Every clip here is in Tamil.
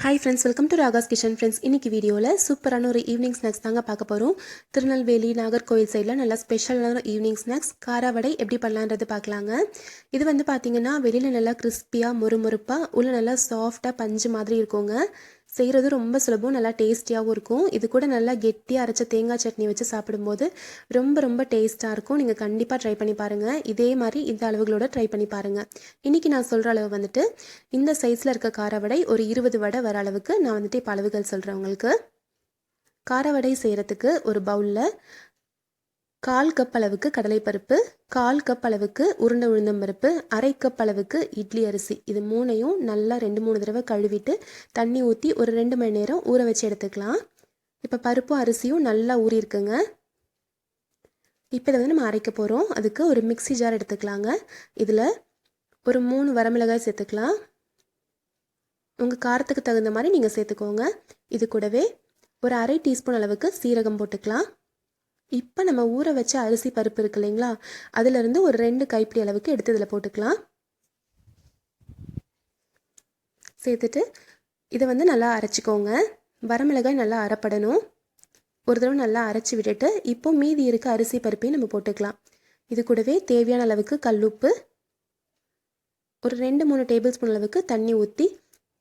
Hi friends, welcome to Raga's kitchen. Friends, இன்னைக்கு வீடியோவில் சூப்பரான ஒரு ஈவினிங் ஸ்நாக்ஸ் தாங்க பார்க்க போகிறோம். திருநெல்வேலி நாகர்கோவில் சைடில் நல்லா ஸ்பெஷலான ஈவினிங் ஸ்நாக்ஸ் காராவடை எப்படி பண்ணலான்றது பார்க்கலாங்க. இது வந்து பார்த்தீங்கன்னா வெளியில் நல்லா கிறிஸ்பியாக மொறுமொறுப்பாக உள்ள நல்லா சாஃப்டாக பஞ்சு மாதிரி இருக்குங்க. செய்கிறது ரொம்ப சுலபம், நல்லா டேஸ்டியாகவும் இருக்கும். இது கூட நல்லா கெட்டியாக அரைச்ச தேங்காய் சட்னி வச்சு சாப்பிடும்போது ரொம்ப ரொம்ப டேஸ்ட்டாக இருக்கும். நீங்கள் கண்டிப்பாக ட்ரை பண்ணி பாருங்கள். இதே மாதிரி இந்த அளவுகளோட ட்ரை பண்ணி பாருங்கள். இன்றைக்கி நான் சொல்கிற அளவு வந்துட்டு இந்த சைஸில் இருக்க காராவடை ஒரு 20 வடை வர அளவுக்கு நான் வந்துட்டு இப்போ அளவுகள் சொல்கிறேன் உங்களுக்கு. காராவடை செய்கிறதுக்கு ஒரு பவுலில் 1/4 கப் அளவுக்கு கடலைப்பருப்பு, 1/4 கப் அளவுக்கு உருண்டை உளுந்தம்பருப்பு, 1/2 கப் அளவுக்கு இட்லி அரிசி, இது மூணையும் நல்லா 2-3 தடவை கழுவிட்டு தண்ணி ஊற்றி ஒரு 2 மணி நேரம் ஊற வச்சு எடுத்துக்கலாம். இப்போ பருப்பும் அரிசியும் நல்லா ஊறியிருக்குங்க. இப்போ இதை வந்து நம்ம அரைக்க போகிறோம். அதுக்கு ஒரு மிக்ஸி ஜார் எடுத்துக்கலாங்க. இதில் ஒரு 3 வரமிளகாய் சேர்த்துக்கலாம். உங்கள் காரத்துக்கு தகுந்த மாதிரி நீங்கள் சேர்த்துக்கோங்க. இது கூடவே ஒரு 1/2 டீஸ்பூன் அளவுக்கு சீரகம் போட்டுக்கலாம். இப்போ நம்ம ஊற வச்ச அரிசி பருப்பு இருக்கு இல்லைங்களா, அதிலிருந்து ஒரு 2 கைப்பிடி அளவுக்கு எடுத்து இதில் போட்டுக்கலாம். சேர்த்துட்டு இதை வந்து நல்லா அரைச்சிக்கோங்க. வரமிளகாய் நல்லா அரைப்படணும். ஒரு தடவை நல்லா அரைச்சி விட்டுட்டு இப்போ மீதி இருக்க அரிசி பருப்பையும் நம்ம போட்டுக்கலாம். இது கூடவே தேவையான அளவுக்கு கல்லுப்பு, ஒரு 2-3 டேபிள் ஸ்பூன் அளவுக்கு தண்ணி ஊற்றி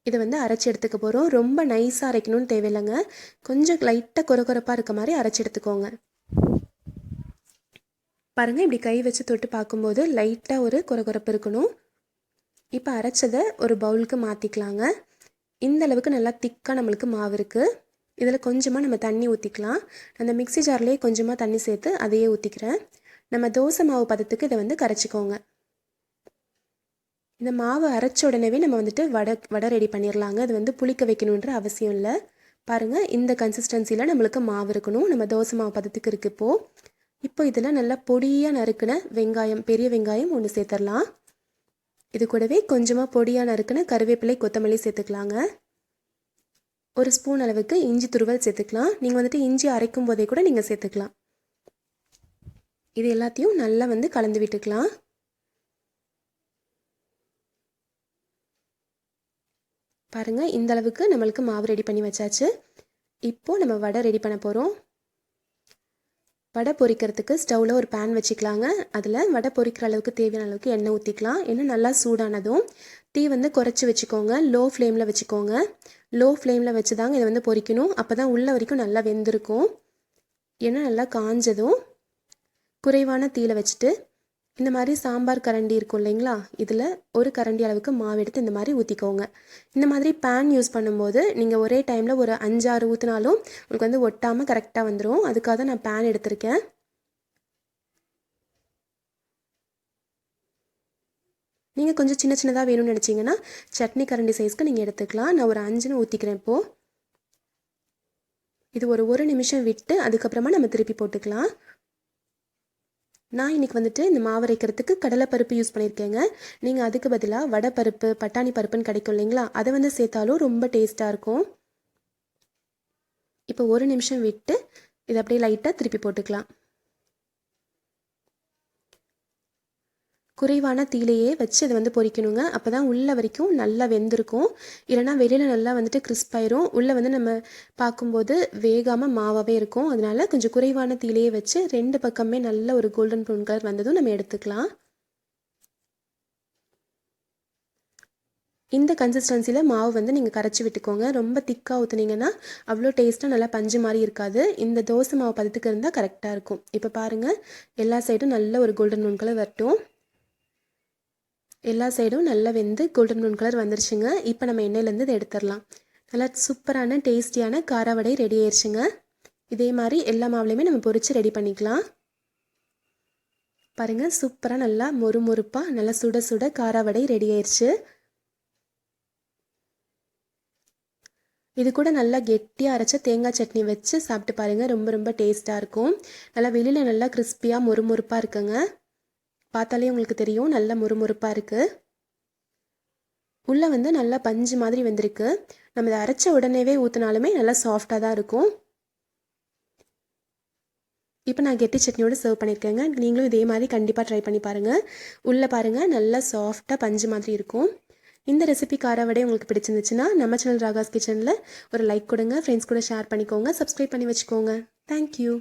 இதை வந்து அரைச்சி எடுத்துக்க போகிறோம். ரொம்ப நைஸாக அரைக்கணும்னு தேவையில்லைங்க. கொஞ்சம் லைட்டாக கொரகொரப்பாக இருக்க மாதிரி அரைச்சி எடுத்துக்கோங்க. பாருங்கள், இப்படி கை வச்சு தொட்டு பார்க்கும்போது லைட்டாக ஒரு கொரகொரப்பு இருக்கணும். இப்போ அரைச்சதை ஒரு பவுலுக்கு மாற்றிக்கலாங்க. இந்த அளவுக்கு நல்லா திக்காக நம்மளுக்கு மாவு இருக்குது. இதில் கொஞ்சமாக நம்ம தண்ணி ஊற்றிக்கலாம். அந்த மிக்ஸி ஜார்லேயே கொஞ்சமாக தண்ணி சேர்த்து அதையே ஊற்றிக்கிறேன். நம்ம தோசை மாவு பதத்துக்கு இதை வந்து கரைச்சிக்கோங்க. இந்த மாவு அரைச்ச உடனே நம்ம வந்துட்டு வடை ரெடி பண்ணிடலாங்க. அது வந்து புளிக்க வைக்கணுன்ற அவசியம் இல்லை. பாருங்கள், இந்த கன்சிஸ்டன்சியில் நம்மளுக்கு மாவு இருக்கணும். நம்ம தோசை மாவு பதத்துக்கு இருக்குது. இப்போ இதில் நல்லா பொடியாக நறுக்கின வெங்காயம், பெரிய வெங்காயம் 1 சேர்த்துடலாம். இது கூடவே கொஞ்சமாக பொடியாக நறுக்கின கருவேப்பிலை, கொத்தமல்லி சேர்த்துக்கலாங்க. ஒரு ஸ்பூன் அளவுக்கு இஞ்சி துருவல் சேர்த்துக்கலாம். நீங்கள் வந்துட்டு இஞ்சி அரைக்கும் போதே கூட நீங்கள் சேர்த்துக்கலாம். இது எல்லாத்தையும் நல்லா வந்து கலந்து விட்டுக்கலாம். பாருங்கள், இந்த அளவுக்கு நம்மளுக்கு மாவு ரெடி பண்ணி வச்சாச்சு. இப்போது நம்ம வடை ரெடி பண்ண போகிறோம். வடை பொரிக்கிறதுக்கு ஸ்டவ்வில் ஒரு பேன் வச்சுக்கலாங்க. அதில் வடை பொரிக்கிற அளவுக்கு தேவையான அளவுக்கு எண்ணெய் ஊற்றிக்கலாம். எண்ணெய் நல்லா சூடானதும் தீ வந்து குறைச்சி வச்சுக்கோங்க. லோ ஃப்ளேமில் வச்சுக்கோங்க. லோ ஃப்ளேமில் வச்சு தாங்க இதை வந்து பொரிக்கணும். அப்போ தான் உள்ள வரைக்கும் நல்லா வெந்திருக்கும். எண்ணெய் நல்லா காஞ்சதும் குறைவான தீயில் வச்சுட்டு இந்த மாதிரி சாம்பார் கரண்டி இருக்கும் இல்லைங்களா, இதில் ஒரு கரண்டி அளவுக்கு மாவு எடுத்து இந்த மாதிரி ஊற்றிக்கோங்க. இந்த மாதிரி பேன் யூஸ் பண்ணும்போது நீங்கள் ஒரே டைமில் ஒரு 5-6 ஊற்றினாலும் உங்களுக்கு வந்து ஒட்டாமல் கரெக்டாக வந்துடும். அதுக்காக தான் நான் பேன் எடுத்திருக்கேன். நீங்கள் கொஞ்சம் சின்ன சின்னதாக வேணும்னு நினச்சிங்கன்னா சட்னி கரண்டி சைஸ்க்கு நீங்கள் எடுத்துக்கலாம். நான் ஒரு 5ன்னு ஊற்றிக்கிறேன். இப்போது இது ஒரு நிமிஷம் விட்டு அதுக்கப்புறமா நம்ம திருப்பி போட்டுக்கலாம். நான் இன்றைக்கி வந்துட்டு இந்த மாவு அரைக்கிறதுக்கு கடலைப்பருப்பு யூஸ் பண்ணியிருக்கேங்க. நீங்கள் அதுக்கு பதிலாக வடை பருப்பு, பட்டாணி பருப்புன்னு கிடைக்கும் இல்லைங்களா, அதை வந்து சேர்த்தாலும் ரொம்ப டேஸ்ட்டாக இருக்கும். இப்போ 1 நிமிஷம் விட்டு இதை அப்படியே லைட்டாக திருப்பி போட்டுக்கலாம். குறைவான தீலையே வச்சு இதை வந்து பொரிக்கணுங்க. அப்போ தான் உள்ள வரைக்கும் நல்லா வெந்திருக்கும். இல்லைனா வெளியில் நல்லா வந்துட்டு கிறிஸ்பாயிரும். உள்ளே வந்து நம்ம பார்க்கும்போது வேகாமல் மாவாகவே இருக்கும். அதனால கொஞ்சம் குறைவான தீலையே வச்சு 2 பக்கமே நல்ல ஒரு கோல்டன் ப்ரௌன் கலர் வந்ததும் நம்ம எடுத்துக்கலாம். இந்த கன்சிஸ்டன்சியில் மாவு வந்து நீங்கள் கரைச்சி விட்டுக்கோங்க. ரொம்ப திக்காக ஊற்றுனீங்கன்னா அவ்வளோ டேஸ்ட்டாக நல்லா பஞ்சு மாதிரி இருக்காது. இந்த தோசை மாவு பதத்துக்கு இருந்தால் கரெக்டாக இருக்கும். இப்போ பாருங்கள், எல்லா சைடும் நல்ல ஒரு கோல்டன் ப்ரௌன் கலர் வரட்டும். எல்லா சைடும் நல்லா வெந்து கோல்டன் ப்ரௌன் கலர் வந்துருச்சுங்க. இப்போ நம்ம எண்ணெயிலேருந்து இதை எடுத்துடலாம். நல்லா சூப்பரான டேஸ்டியான காராவடை ரெடி ஆயிடுச்சுங்க. இதே மாதிரி எல்லா மாவுலையுமே நம்ம பொரித்து ரெடி பண்ணிக்கலாம். பாருங்கள், சூப்பராக நல்லா மொறுமொறுப்பாக நல்லா சுட சுட காராவடை ரெடி ஆயிடுச்சு. இது கூட நல்லா கெட்டியாக அரைச்ச தேங்காய் சட்னி வச்சு சாப்பிட்டு பாருங்கள். ரொம்ப ரொம்ப டேஸ்ட்டாக இருக்கும். நல்லா வெளியில் நல்லா கிறிஸ்பியாக மொறுமொறுப்பாக இருக்குங்க. பார்த்தாலே உங்களுக்கு தெரியும் நல்லா மொறுமொறுப்பாக இருக்குது. உள்ளே வந்து நல்லா பஞ்சு மாதிரி வெந்திருக்கு. நம்ம இதை அரைச்ச உடனேவே ஊற்றினாலுமே நல்லா சாஃப்டாக தான் இருக்கும். இப்போ நான் கெட்டி சட்னியோடு சர்வ் பண்ணியிருக்கேங்க. நீங்களும் இதே மாதிரி கண்டிப்பாக ட்ரை பண்ணி பாருங்கள். உள்ளே பாருங்கள் நல்லா சாஃப்டாக பஞ்சு மாதிரி இருக்கும். இந்த ரெசிபி காராவடை உங்களுக்கு பிடிச்சிருந்துச்சுன்னா நம்ம சேனல் ராகாஸ் கிச்சனில் ஒரு லைக் கொடுங்க, ஃப்ரெண்ட்ஸ் கூட ஷேர் பண்ணிக்கோங்க, சப்ஸ்கிரைப் பண்ணி வச்சுக்கோங்க. தேங்க்யூ.